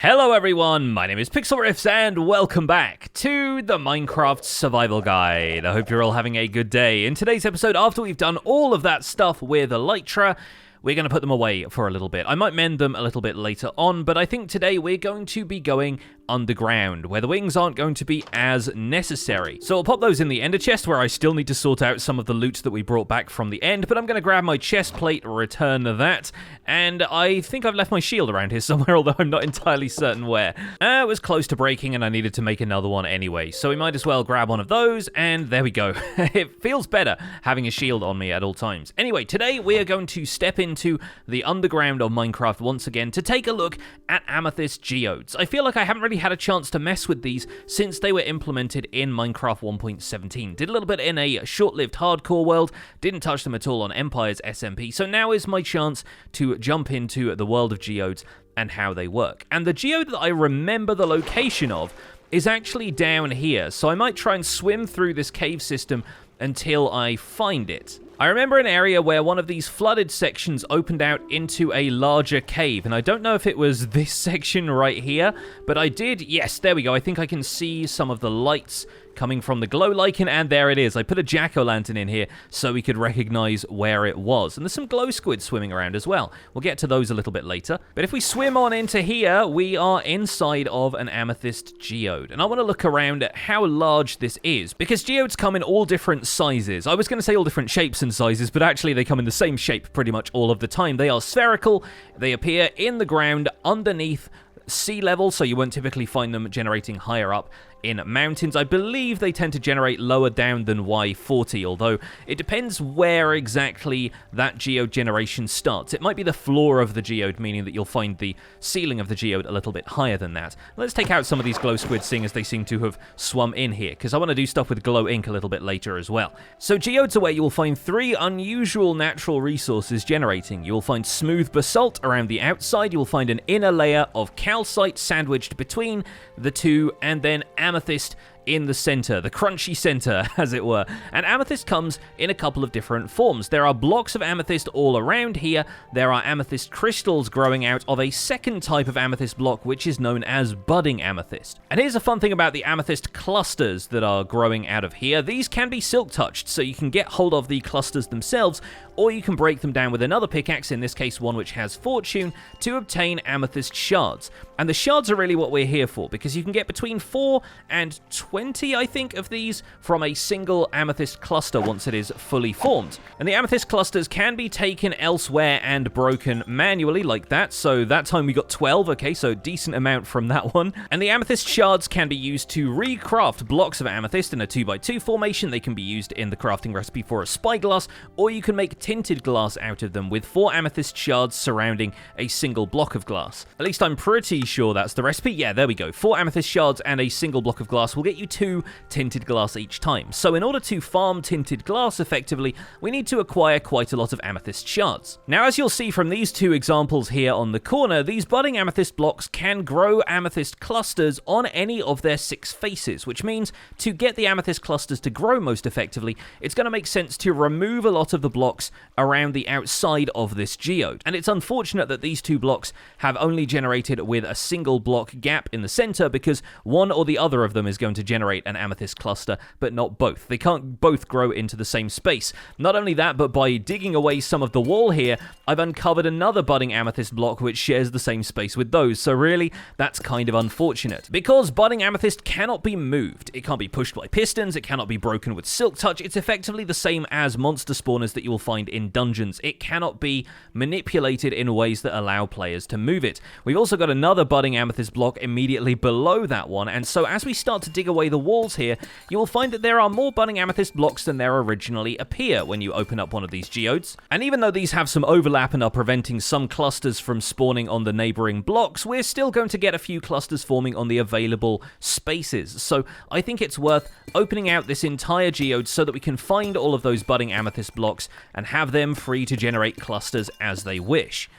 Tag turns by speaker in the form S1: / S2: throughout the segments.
S1: Hello everyone, my name is Pixlriffs and welcome back to the Minecraft Survival Guide. I hope you're all having a good day. In today's episode, after we've done all of that stuff with Elytra, we're going to put them away for a little bit. I might mend them a little bit later on, but I think today we're going to be going underground, where the wings aren't going to be as necessary. So I'll pop those in the ender chest, where I still need to sort out some of the loot that we brought back from the end, but I'm going to grab my chest plate, return that, and I think I've left my shield around here somewhere, although I'm not entirely certain where. It was close to breaking, and I needed to make another one anyway, so we might as well grab one of those, and there we go. It feels better having a shield on me at all times. Anyway, today we are going to step into the underground of Minecraft once again to take a look at Amethyst Geodes. I feel like I haven't really had a chance to mess with these since they were implemented in Minecraft 1.17. Did a little bit in a short-lived hardcore world, didn't touch them at all on Empire's SMP, so now is my chance to jump into the world of geodes and how they work. And the geode that I remember the location of is actually down here, so I might try and swim through this cave system until I find it. I remember an area where one of these flooded sections opened out into a larger cave, and I don't know if it was this section right here, but I did, yes, there we go, I think I can see some of the lights coming from the glow lichen, and there it is. I put a jack-o'-lantern in here so we could recognize where it was. And there's some glow squids swimming around as well. We'll get to those a little bit later. But if we swim on into here, we are inside of an amethyst geode. And I want to look around at how large this is, because geodes come in all different sizes. I was going to say all different shapes and sizes, but actually they come in the same shape pretty much all of the time. They are spherical. They appear in the ground underneath sea level, so you won't typically find them generating higher up in mountains. I believe they tend to generate lower down than Y40, although it depends where exactly that geode generation starts. It might be the floor of the geode, meaning that you'll find the ceiling of the geode a little bit higher than that. Let's take out some of these glow squids, seeing as they seem to have swum in here, because I want to do stuff with glow ink a little bit later as well. So geodes are where you will find three unusual natural resources generating. You will find smooth basalt around the outside, you will find an inner layer of calcite sandwiched between the two, and then amethyst in the center, the crunchy center, as it were. And amethyst comes in a couple of different forms. There are blocks of amethyst all around here. There are amethyst crystals growing out of a second type of amethyst block, which is known as budding amethyst. And here's a fun thing about the amethyst clusters that are growing out of here. These can be silk touched, so you can get hold of the clusters themselves, or you can break them down with another pickaxe, in this case one which has fortune, to obtain amethyst shards. And the shards are really what we're here for, because you can get between 4 and 20, I think, of these from a single amethyst cluster once it is fully formed. And the amethyst clusters can be taken elsewhere and broken manually like that, so that time we got 12, okay, so decent amount from that one. And the amethyst shards can be used to recraft blocks of amethyst in a 2x2 formation. They can be used in the crafting recipe for a spyglass, or you can make tinted glass out of them with 4 amethyst shards surrounding a single block of glass. At least I'm pretty sure that's the recipe. Yeah, there we go. 4 amethyst shards and a single block of glass will get you 2 tinted glass each time. So in order to farm tinted glass effectively, we need to acquire quite a lot of amethyst shards. Now, as you'll see from these two examples here on the corner, these budding amethyst blocks can grow amethyst clusters on any of their 6 faces, which means to get the amethyst clusters to grow most effectively, it's going to make sense to remove a lot of the blocks around the outside of this geode. And it's unfortunate that these 2 blocks have only generated with a single block gap in the center, because one or the other of them is going to generate an amethyst cluster, but not both. They can't both grow into the same space. Not only that, but by digging away some of the wall here, I've uncovered another budding amethyst block which shares the same space with those, so really, that's kind of unfortunate. Because budding amethyst cannot be moved. It can't be pushed by pistons, it cannot be broken with silk touch. It's effectively the same as monster spawners that you will find in dungeons. It cannot be manipulated in ways that allow players to move it. We've also got another budding amethyst block immediately below that one, and so as we start to dig away the walls here, you will find that there are more budding amethyst blocks than there originally appear when you open up one of these geodes. And even though these have some overlap and are preventing some clusters from spawning on the neighboring blocks, we're still going to get a few clusters forming on the available spaces. So I think it's worth opening out this entire geode so that we can find all of those budding amethyst blocks and have them free to generate clusters as they wish.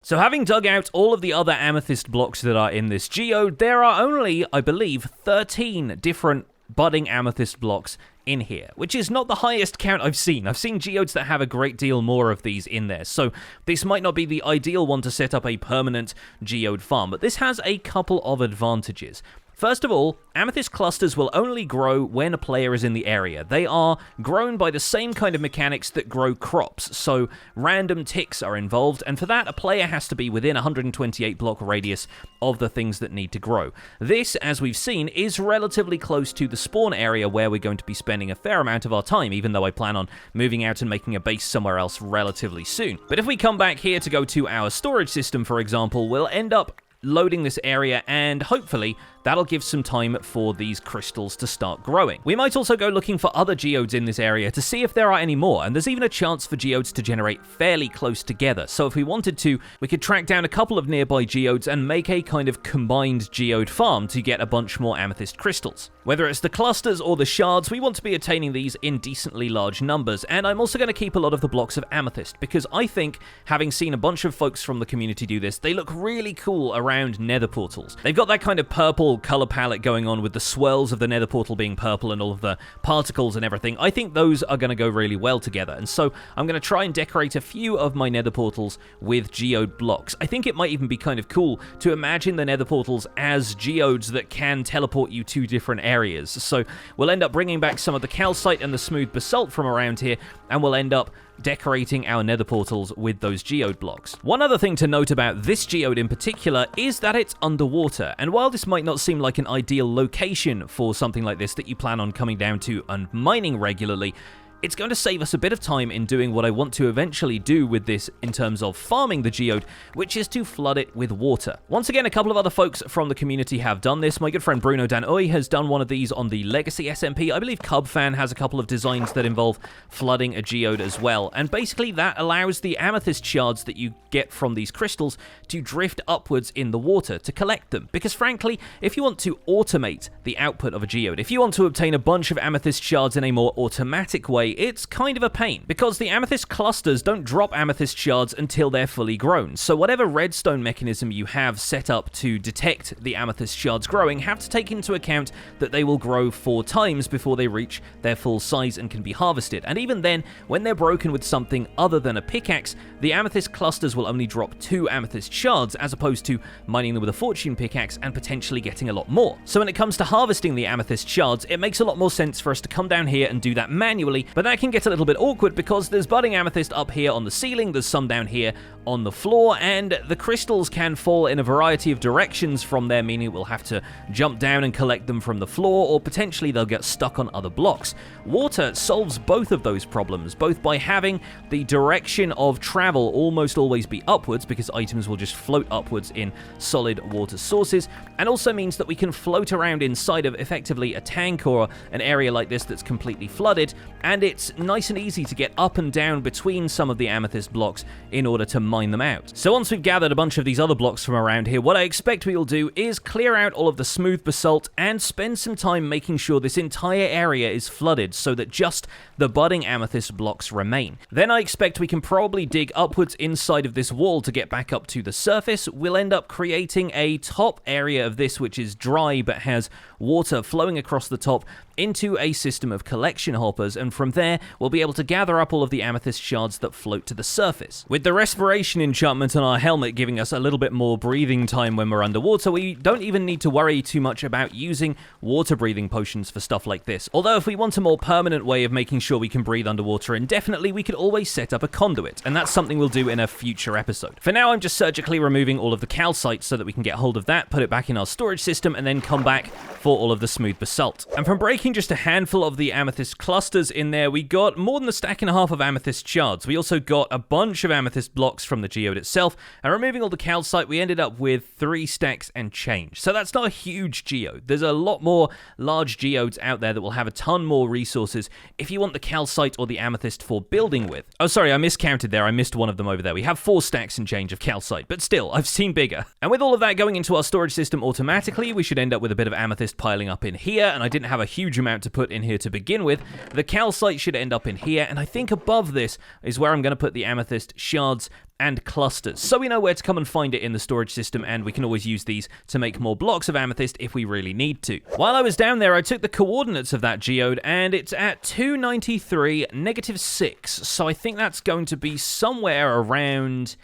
S1: So having dug out all of the other amethyst blocks that are in this geode, there are only, I believe, 13 different budding amethyst blocks in here, which is not the highest count I've seen. I've seen geodes that have a great deal more of these in there, so this might not be the ideal one to set up a permanent geode farm, but this has a couple of advantages. First of all, amethyst clusters will only grow when a player is in the area. They are grown by the same kind of mechanics that grow crops, so random ticks are involved, and for that, a player has to be within 128 block radius of the things that need to grow. This, as we've seen, is relatively close to the spawn area where we're going to be spending a fair amount of our time, even though I plan on moving out and making a base somewhere else relatively soon. But if we come back here to go to our storage system, for example, we'll end up loading this area, and hopefully that'll give some time for these crystals to start growing. We might also go looking for other geodes in this area to see if there are any more, and there's even a chance for geodes to generate fairly close together. So if we wanted to, we could track down a couple of nearby geodes and make a kind of combined geode farm to get a bunch more amethyst crystals. Whether it's the clusters or the shards, we want to be attaining these in decently large numbers, and I'm also going to keep a lot of the blocks of amethyst, because I think, having seen a bunch of folks from the community do this, they look really cool around nether portals. They've got that kind of purple color palette going on with the swirls of the nether portal being purple and all of the particles and everything. I think those are going to go really well together, and so I'm going to try and decorate a few of my nether portals with geode blocks. I think it might even be kind of cool to imagine the nether portals as geodes that can teleport you to different areas. So we'll end up bringing back some of the calcite and the smooth basalt from around here, and we'll end up decorating our nether portals with those geode blocks. One other thing to note about this geode in particular is that it's underwater, and while this might not seem like an ideal location for something like this that you plan on coming down to and mining regularly, it's going to save us a bit of time in doing what I want to eventually do with this in terms of farming the geode, which is to flood it with water. Once again, a couple of other folks from the community have done this. My good friend Bruno Danoy has done one of these on the Legacy SMP. I believe Cubfan has a couple of designs that involve flooding a geode as well, and basically that allows the amethyst shards that you get from these crystals to drift upwards in the water to collect them. Because frankly, if you want to automate the output of a geode, if you want to obtain a bunch of amethyst shards in a more automatic way, it's kind of a pain, because the amethyst clusters don't drop amethyst shards until they're fully grown. So whatever redstone mechanism you have set up to detect the amethyst shards growing have to take into account that they will grow 4 times before they reach their full size and can be harvested. And even then, when they're broken with something other than a pickaxe, the amethyst clusters will only drop 2 amethyst shards, as opposed to mining them with a fortune pickaxe and potentially getting a lot more. So when it comes to harvesting the amethyst shards, it makes a lot more sense for us to come down here and do that manually, but that can get a little bit awkward because there's budding amethyst up here on the ceiling, there's some down here on the floor, and the crystals can fall in a variety of directions from there, meaning we'll have to jump down and collect them from the floor, or potentially they'll get stuck on other blocks. Water solves both of those problems, both by having the direction of travel almost always be upwards, because items will just float upwards in solid water sources, and also means that we can float around inside of effectively a tank or an area like this that's completely flooded, and it's nice and easy to get up and down between some of the amethyst blocks in order to mine them out. So once we've gathered a bunch of these other blocks from around here, what I expect we will do is clear out all of the smooth basalt and spend some time making sure this entire area is flooded so that just the budding amethyst blocks remain. Then I expect we can probably dig upwards inside of this wall to get back up to the surface. We'll end up creating a top area of this which is dry but has water flowing across the top into a system of collection hoppers, and from there we'll be able to gather up all of the amethyst shards that float to the surface. With the respiration enchantment on our helmet giving us a little bit more breathing time when we're underwater, we don't even need to worry too much about using water breathing potions for stuff like this. Although if we want a more permanent way of making sure we can breathe underwater indefinitely, we could always set up a conduit, and that's something we'll do in a future episode. For now, I'm just surgically removing all of the calcite so that we can get hold of that, put it back in our storage system, and then come back for all of the smooth basalt. And from breaking just a handful of the amethyst clusters in there, we got more than a stack and a half of amethyst shards. We also got a bunch of amethyst blocks from the geode itself, and removing all the calcite, we ended up with 3 stacks and change. So that's not a huge geode. There's a lot more large geodes out there that will have a ton more resources if you want the calcite or the amethyst for building with. Oh, sorry, I miscounted there. I missed one of them over there. We have 4 stacks and change of calcite, but still, I've seen bigger. And with all of that going into our storage system automatically, we should end up with a bit of amethyst amethyst piling up in here, and I didn't have a huge amount to put in here to begin with. The calcite should end up in here, and I think above this is where I'm going to put the amethyst shards and clusters, so we know where to come and find it in the storage system, and we can always use these to make more blocks of amethyst if we really need to. While I was down there, I took the coordinates of that geode, and it's at 293, -6, so I think that's going to be somewhere around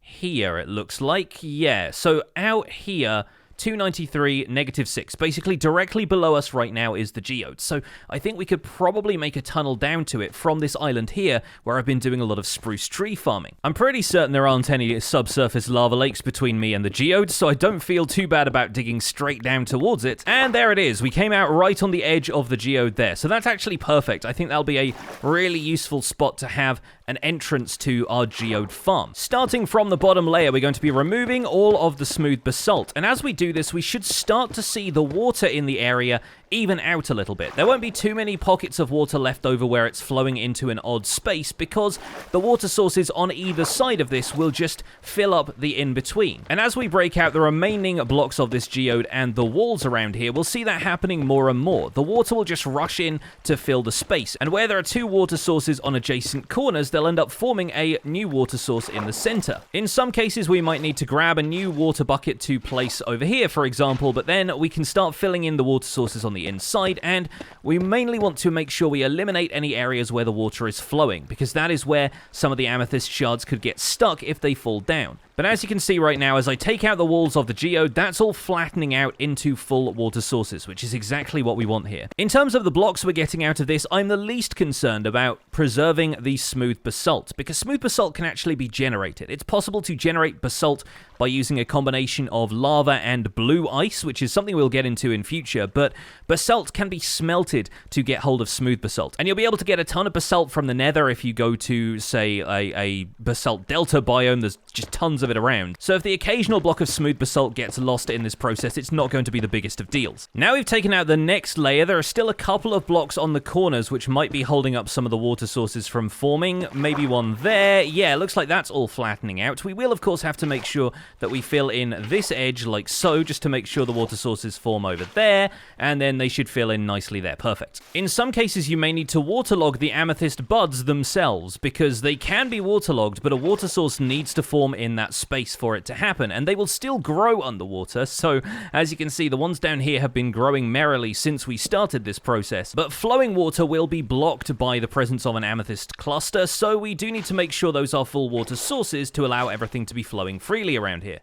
S1: here, it looks like. Yeah, so out here, 293, -6. Basically, directly below us right now is the geode. So I think we could probably make a tunnel down to it from this island here, where I've been doing a lot of spruce tree farming. I'm pretty certain there aren't any subsurface lava lakes between me and the geode, so I don't feel too bad about digging straight down towards it. And there it is. We came out right on the edge of the geode there. So that's actually perfect. I think that'll be a really useful spot to have an entrance to our geode farm. Starting from the bottom layer, we're going to be removing all of the smooth basalt. And as we do this, we should start to see the water in the area even out a little bit. There won't be too many pockets of water left over where it's flowing into an odd space, because the water sources on either side of this will just fill up the in-between. And as we break out the remaining blocks of this geode and the walls around here, we'll see that happening more and more. The water will just rush in to fill the space, and where there are two water sources on adjacent corners, they'll end up forming a new water source in the center. In some cases, we might need to grab a new water bucket to place over here, for example, but then we can start filling in the water sources on the inside, and we mainly want to make sure we eliminate any areas where the water is flowing, because that is where some of the amethyst shards could get stuck if they fall down. But as you can see right now, as I take out the walls of the geode, that's all flattening out into full water sources, which is exactly what we want here. In terms of the blocks we're getting out of this, I'm the least concerned about preserving the smooth basalt, because smooth basalt can actually be generated. It's possible to generate basalt by using a combination of lava and blue ice, which is something we'll get into in future, but basalt can be smelted to get hold of smooth basalt. And you'll be able to get a ton of basalt from the nether if you go to, say, a basalt delta biome. There's just tons of it around. So if the occasional block of smooth basalt gets lost in this process, it's not going to be the biggest of deals. Now we've taken out the next layer, there are still a couple of blocks on the corners which might be holding up some of the water sources from forming. Maybe one there. Yeah, looks like that's all flattening out. We will, of course, have to make sure that we fill in this edge like so, just to make sure the water sources form over there, and then they should fill in nicely there. Perfect. In some cases, you may need to waterlog the amethyst buds themselves, because they can be waterlogged, but a water source needs to form in that space for it to happen, and they will still grow underwater. So as you can see, the ones down here have been growing merrily since we started this process, but flowing water will be blocked by the presence of an amethyst cluster, so we do need to make sure those are full water sources to allow everything to be flowing freely around here.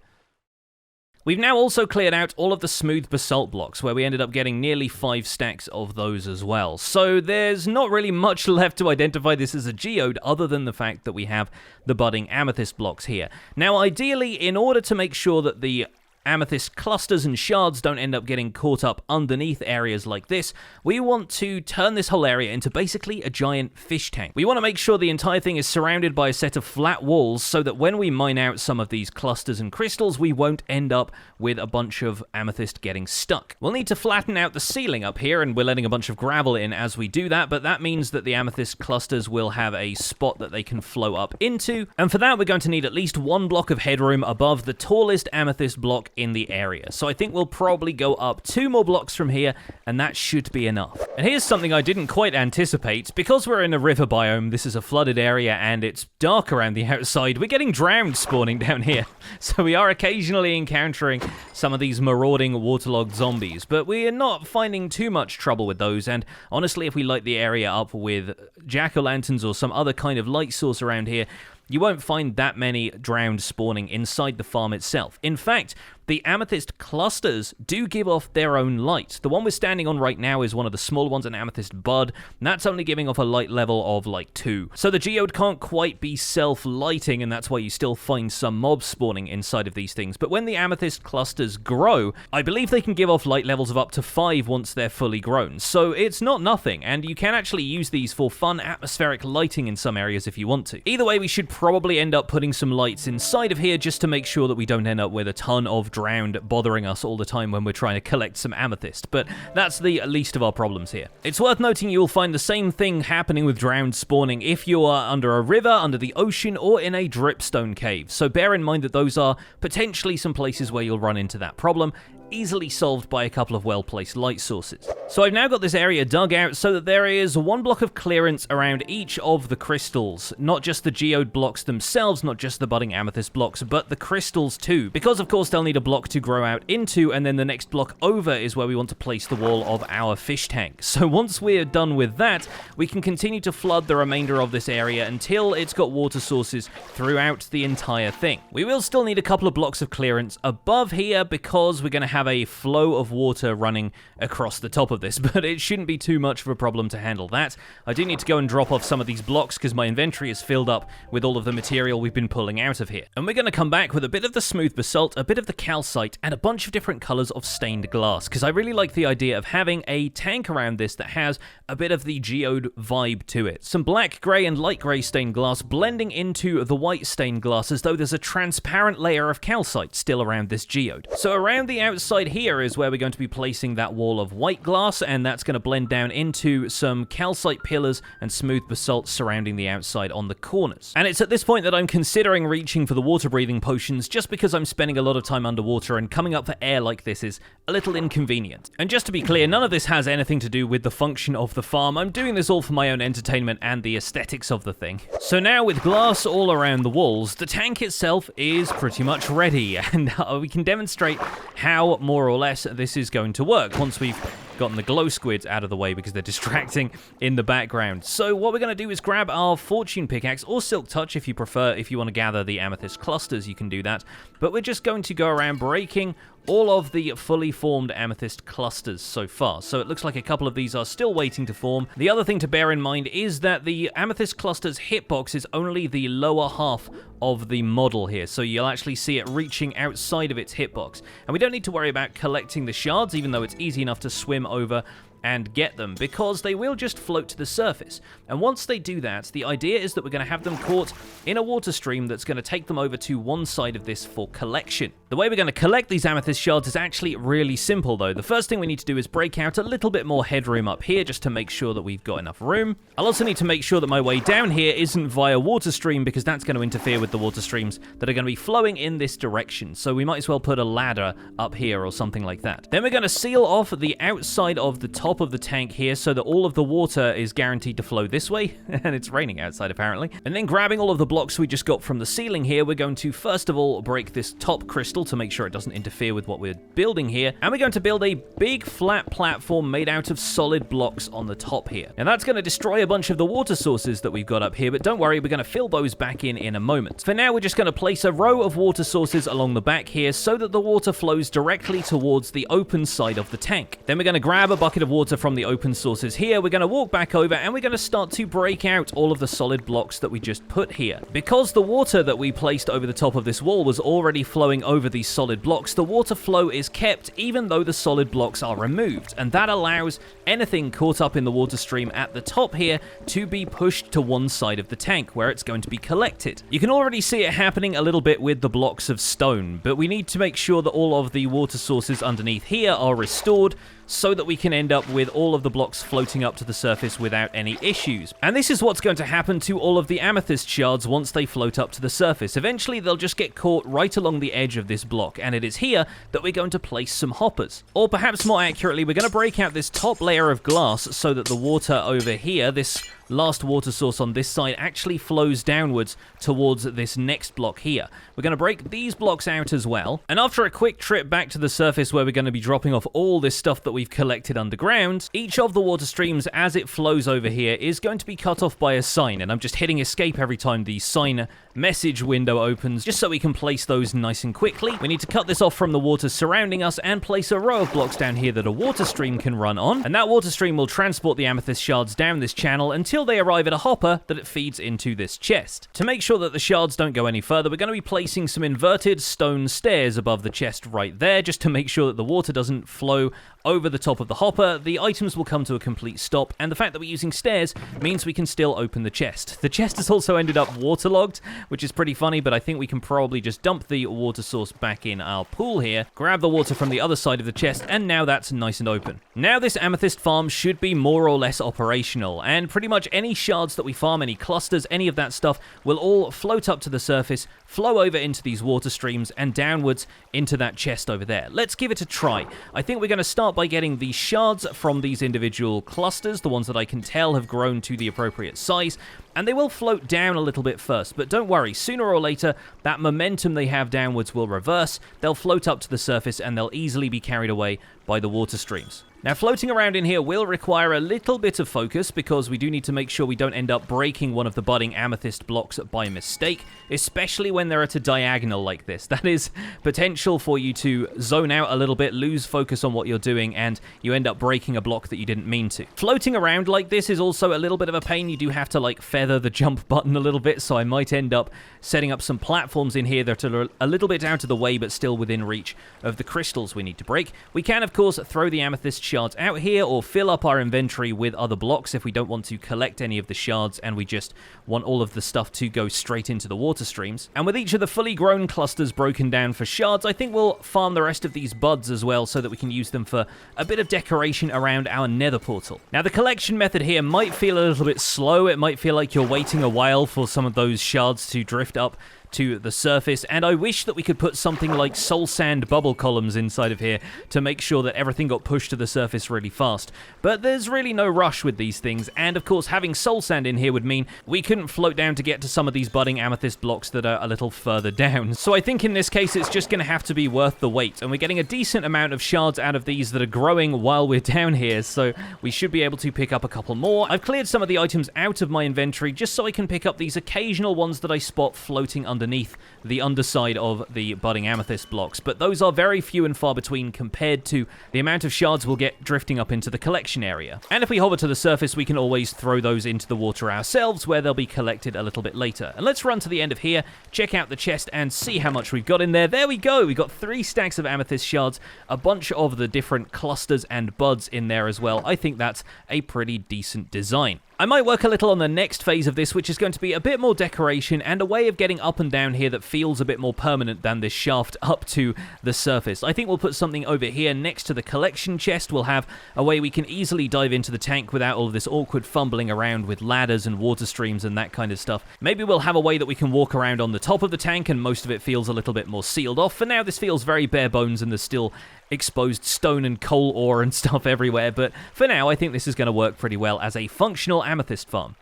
S1: We've now also cleared out all of the smooth basalt blocks, where we ended up getting nearly 5 stacks of those as well. So there's not really much left to identify this as a geode, other than the fact that we have the budding amethyst blocks here. Now, ideally, in order to make sure that the amethyst clusters and shards don't end up getting caught up underneath areas like this, we want to turn this whole area into basically a giant fish tank. We want to make sure the entire thing is surrounded by a set of flat walls, so that when we mine out some of these clusters and crystals, we won't end up with a bunch of amethyst getting stuck. We'll need to flatten out the ceiling up here, and we're letting a bunch of gravel in as we do that, but that means that the amethyst clusters will have a spot that they can flow up into, and for that we're going to need at least 1 block of headroom above the tallest amethyst block in the area. So I think we'll probably go up 2 more blocks from here, and that should be enough. And here's something I didn't quite anticipate. Because we're in a river biome, this is a flooded area, and it's dark around the outside, we're getting drowned spawning down here. So we are occasionally encountering some of these marauding waterlogged zombies, but we are not finding too much trouble with those, and honestly, if we light the area up with jack-o'-lanterns or some other kind of light source around here, you won't find that many drowned spawning inside the farm itself. In fact, the amethyst clusters do give off their own light. The one we're standing on right now is one of the small ones, an amethyst bud, and that's only giving off a light level of like 2. So the geode can't quite be self-lighting, and that's why you still find some mobs spawning inside of these things. But when the amethyst clusters grow, I believe they can give off light levels of up to 5 once they're fully grown. So it's not nothing, and you can actually use these for fun atmospheric lighting in some areas if you want to. Either way, we should probably end up putting some lights inside of here just to make sure that we don't end up with a ton of drowned bothering us all the time when we're trying to collect some amethyst, but that's the least of our problems here. It's worth noting you'll find the same thing happening with drowned spawning if you are under a river, under the ocean, or in a dripstone cave, so bear in mind that those are potentially some places where you'll run into that problem. easily solved by a couple of well-placed light sources. So I've now got this area dug out so that there is one block of clearance around each of the crystals, not just the geode blocks themselves, not just the budding amethyst blocks, but the crystals too, because of course they'll need a block to grow out into, and then the next block over is where we want to place the wall of our fish tank. So once we're done with that, we can continue to flood the remainder of this area until it's got water sources throughout the entire thing. We will still need a couple of blocks of clearance above here because we're going to have a flow of water running across the top of this, but it shouldn't be too much of a problem to handle that. I do need to go and drop off some of these blocks because my inventory is filled up with all of the material we've been pulling out of here. And we're going to come back with a bit of the smooth basalt, a bit of the calcite, and a bunch of different colors of stained glass, because I really like the idea of having a tank around this that has a bit of the geode vibe to it. Some black, grey, and light grey stained glass blending into the white stained glass as though there's a transparent layer of calcite still around this geode. So around the outside here is where we're going to be placing that wall of white glass, and that's going to blend down into some calcite pillars and smooth basalt surrounding the outside on the corners. And it's at this point that I'm considering reaching for the water breathing potions, just because I'm spending a lot of time underwater and coming up for air like this is a little inconvenient. And just to be clear, none of this has anything to do with the function of the farm. I'm doing this all for my own entertainment and the aesthetics of the thing. So now with glass all around the walls, the tank itself is pretty much ready, and we can demonstrate how more or less this is going to work once we've gotten the glow squids out of the way because they're distracting in the background. So what we're going to do is grab our fortune pickaxe, or silk touch if you prefer. If you want to gather the amethyst clusters, you can do that, but we're just going to go around breaking all of the fully formed amethyst clusters so far. So it looks like a couple of these are still waiting to form. The other thing to bear in mind is that the amethyst cluster's hitbox is only the lower half of the model here, so you'll actually see it reaching outside of its hitbox. And we don't need to worry about collecting the shards, even though it's easy enough to swim over and get them, because they will just float to the surface. And once they do that, the idea is that we're going to have them caught in a water stream that's going to take them over to one side of this for collection. The way we're going to collect these amethyst shards is actually really simple though. The first thing we need to do is break out a little bit more headroom up here just to make sure that we've got enough room. I'll also need to make sure that my way down here isn't via water stream, because that's going to interfere with the water streams that are going to be flowing in this direction. So we might as well put a ladder up here or something like that. Then we're going to seal off the outside of the top of the tank here so that all of the water is guaranteed to flow this way, and it's raining outside apparently. And then grabbing all of the blocks we just got from the ceiling here, we're going to first of all break this top crystal to make sure it doesn't interfere with what we're building here, and we're going to build a big flat platform made out of solid blocks on the top here. And that's going to destroy a bunch of the water sources that we've got up here, but don't worry, we're going to fill those back in a moment. For now, we're just going to place a row of water sources along the back here so that the water flows directly towards the open side of the tank. Then we're going to grab a bucket of water from the open sources here, we're going to walk back over, and we're going to start to break out all of the solid blocks that we just put here. Because the water that we placed over the top of this wall was already flowing over these solid blocks, the water flow is kept even though the solid blocks are removed, and that allows anything caught up in the water stream at the top here to be pushed to one side of the tank where it's going to be collected. You can already see it happening a little bit with the blocks of stone, but we need to make sure that all of the water sources underneath here are restored so that we can end up with all of the blocks floating up to the surface without any issues. And this is what's going to happen to all of the amethyst shards once they float up to the surface. Eventually, they'll just get caught right along the edge of this block, and it is here that we're going to place some hoppers. Or perhaps more accurately, we're going to break out this top layer of glass so that the water over here, this last water source on this side, actually flows downwards towards this next block here. We're going to break these blocks out as well, and after a quick trip back to the surface where we're going to be dropping off all this stuff that we've collected underground, each of the water streams as it flows over here is going to be cut off by a sign, and I'm just hitting escape every time the sign message window opens just so we can place those nice and quickly. We need to cut this off from the water surrounding us and place a row of blocks down here that a water stream can run on, and that water stream will transport the amethyst shards down this channel until they arrive at a hopper that it feeds into this chest. To make sure that the shards don't go any further, we're going to be placing some inverted stone stairs above the chest right there, just to make sure that the water doesn't flow over the top of the hopper. The items will come to a complete stop, and the fact that we're using stairs means we can still open the chest. The chest has also ended up waterlogged, which is pretty funny, but I think we can probably just dump the water source back in our pool here, grab the water from the other side of the chest, and now that's nice and open. Now this amethyst farm should be more or less operational, and pretty much any shards that we farm, any clusters, any of that stuff will all float up to the surface, flow over into these water streams, and downwards into that chest over there. Let's give it a try. I think we're going to start by getting the shards from these individual clusters, the ones that I can tell have grown to the appropriate size, and they will float down a little bit first, but don't worry, sooner or later, that momentum they have downwards will reverse, they'll float up to the surface, and they'll easily be carried away by the water streams. Now, floating around in here will require a little bit of focus because we do need to make sure we don't end up breaking one of the budding amethyst blocks by mistake, especially when they're at a diagonal like this. That is potential for you to zone out a little bit, lose focus on what you're doing, and you end up breaking a block that you didn't mean to. Floating around like this is also a little bit of a pain. You do have to, like, feather the jump button a little bit, so I might end up setting up some platforms in here that are a little bit out of the way, but still within reach of the crystals we need to break. We can, of course, throw the amethyst shards out here or fill up our inventory with other blocks if we don't want to collect any of the shards and we just want all of the stuff to go straight into the water streams. And with each of the fully grown clusters broken down for shards, I think we'll farm the rest of these buds as well so that we can use them for a bit of decoration around our nether portal. Now, the collection method here might feel a little bit slow. It might feel like you're waiting a while for some of those shards to drift up to the surface, and I wish that we could put something like soul sand bubble columns inside of here to make sure that everything got pushed to the surface really fast. But there's really no rush with these things, and of course having soul sand in here would mean we couldn't float down to get to some of these budding amethyst blocks that are a little further down. So I think in this case it's just going to have to be worth the wait, and we're getting a decent amount of shards out of these that are growing while we're down here, so we should be able to pick up a couple more. I've cleared some of the items out of my inventory just so I can pick up these occasional ones that I spot floating underneath the underside of the budding amethyst blocks, but those are very few and far between compared to the amount of shards we'll get drifting up into the collection area. And if we hover to the surface, we can always throw those into the water ourselves, where they'll be collected a little bit later. And let's run to the end of here, check out the chest, and see how much we've got in there. There we go! We got 3 stacks of amethyst shards, a bunch of the different clusters and buds in there as well. I think that's a pretty decent design. I might work a little on the next phase of this, which is going to be a bit more decoration and a way of getting up and down here that feels a bit more permanent than this shaft up to the surface. I think we'll put something over here next to the collection chest. We'll have a way we can easily dive into the tank without all of this awkward fumbling around with ladders and water streams and that kind of stuff. Maybe we'll have a way that we can walk around on the top of the tank and most of it feels a little bit more sealed off. For now, this feels very bare bones and there's still exposed stone and coal ore and stuff everywhere, but for now I think this is going to work pretty well as a functional amethyst farm.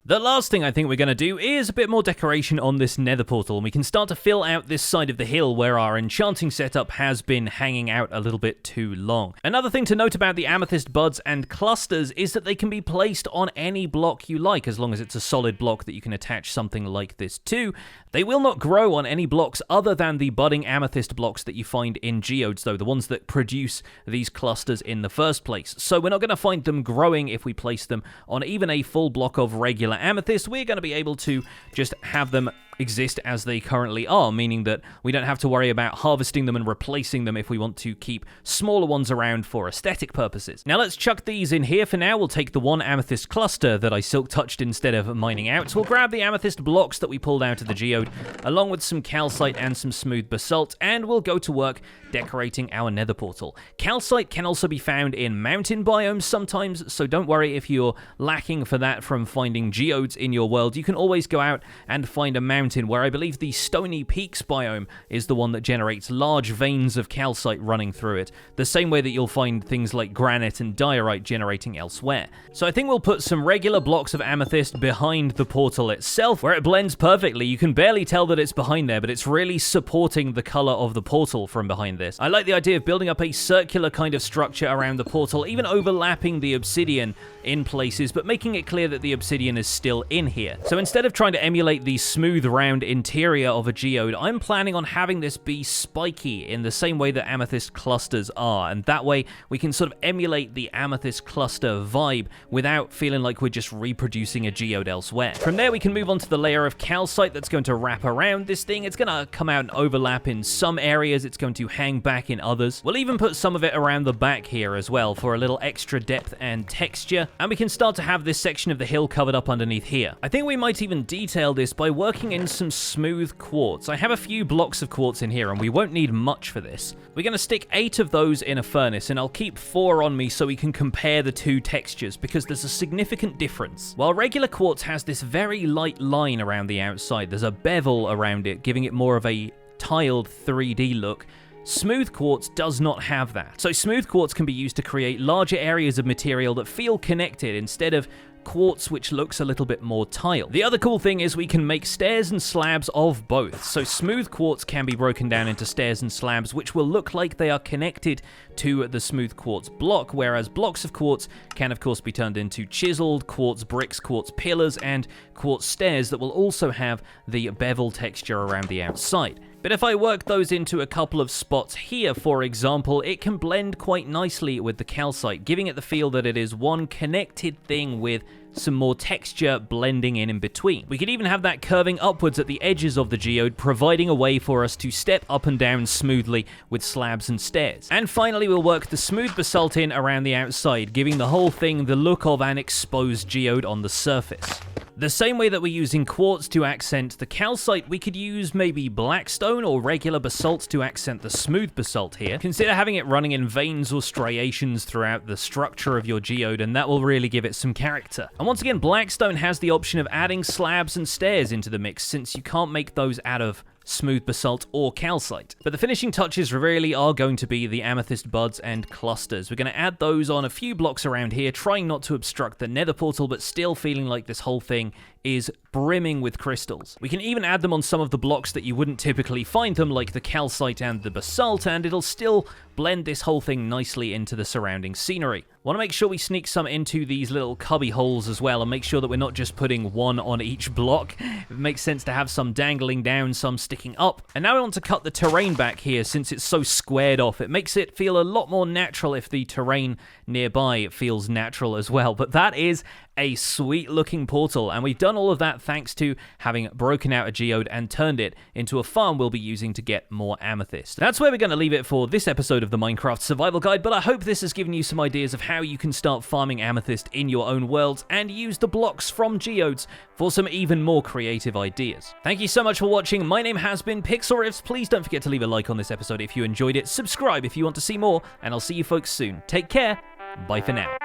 S1: The last thing I think we're going to do is a bit more decoration on this nether portal, and we can start to fill out this side of the hill where our enchanting setup has been hanging out a little bit too long. Another thing to note about the amethyst buds and clusters is that they can be placed on any block you like, as long as it's a solid block that you can attach something like this to. They will not grow on any blocks other than the budding amethyst blocks that you find in geodes, though, the ones that produce these clusters in the first place. So we're not going to find them growing if we place them on even a full block of regular amethyst. We're going to be able to just have them exist as they currently are, meaning that we don't have to worry about harvesting them and replacing them if we want to keep smaller ones around for aesthetic purposes. Now let's chuck these in here for now. We'll take the one amethyst cluster that I silk touched instead of mining out. We'll grab the amethyst blocks that we pulled out of the geode, along with some calcite and some smooth basalt, and we'll go to work decorating our nether portal. Calcite can also be found in mountain biomes sometimes, so don't worry if you're lacking for that from finding geodes in your world. You can always go out and find a mountain where I believe the Stony Peaks biome is the one that generates large veins of calcite running through it, the same way that you'll find things like granite and diorite generating elsewhere. So I think we'll put some regular blocks of amethyst behind the portal itself, where it blends perfectly. You can barely tell that it's behind there, but it's really supporting the color of the portal from behind this. I like the idea of building up a circular kind of structure around the portal, even overlapping the obsidian in places, but making it clear that the obsidian is still in here. So instead of trying to emulate the smooth round interior of a geode, I'm planning on having this be spiky in the same way that amethyst clusters are, and that way we can sort of emulate the amethyst cluster vibe without feeling like we're just reproducing a geode elsewhere. From there we can move on to the layer of calcite that's going to wrap around this thing. It's going to come out and overlap in some areas, it's going to hang back in others. We'll even put some of it around the back here as well for a little extra depth and texture, and we can start to have this section of the hill covered up underneath here. I think we might even detail this by working in some smooth quartz. I have a few blocks of quartz in here, and we won't need much for this. We're going to stick 8 of those in a furnace, and I'll keep 4 on me so we can compare the two textures, because there's a significant difference. While regular quartz has this very light line around the outside, there's a bevel around it, giving it more of a tiled 3D look. Smooth quartz does not have that. So smooth quartz can be used to create larger areas of material that feel connected instead of quartz which looks a little bit more tiled. The other cool thing is we can make stairs and slabs of both. So smooth quartz can be broken down into stairs and slabs which will look like they are connected to the smooth quartz block, whereas blocks of quartz can of course be turned into chiseled quartz bricks, quartz pillars, and quartz stairs that will also have the bevel texture around the outside. But if I work those into a couple of spots here, for example, it can blend quite nicely with the calcite, giving it the feel that it is one connected thing with some more texture blending in between. We could even have that curving upwards at the edges of the geode, providing a way for us to step up and down smoothly with slabs and stairs. And finally, we'll work the smooth basalt in around the outside, giving the whole thing the look of an exposed geode on the surface. The same way that we're using quartz to accent the calcite, we could use maybe blackstone or regular basalt to accent the smooth basalt here. Consider having it running in veins or striations throughout the structure of your geode, and that will really give it some character. And once again, blackstone has the option of adding slabs and stairs into the mix, since you can't make those out of smooth basalt or calcite. But the finishing touches really are going to be the amethyst buds and clusters. We're going to add those on a few blocks around here, trying not to obstruct the nether portal, but still feeling like this whole thing is brimming with crystals. We can even add them on some of the blocks that you wouldn't typically find them, like the calcite and the basalt, and it'll still blend this whole thing nicely into the surrounding scenery. Want to make sure we sneak some into these little cubby holes as well, and make sure that we're not just putting one on each block. It makes sense to have some dangling down, some sticking up. And now we want to cut the terrain back here, since it's so squared off. It makes it feel a lot more natural if the terrain nearby feels natural as well. But that is a sweet looking portal, and we've done all of that thanks to having broken out a geode and turned it into a farm we'll be using to get more amethyst. That's where we're going to leave it for this episode of the Minecraft Survival Guide, but I hope this has given you some ideas of how you can start farming amethyst in your own worlds and use the blocks from geodes for some even more creative ideas. Thank you so much for watching. My name has been Pixlriffs. Please don't forget to leave a like on this episode if you enjoyed it, subscribe if you want to see more, and I'll see you folks soon. Take care. Bye for now.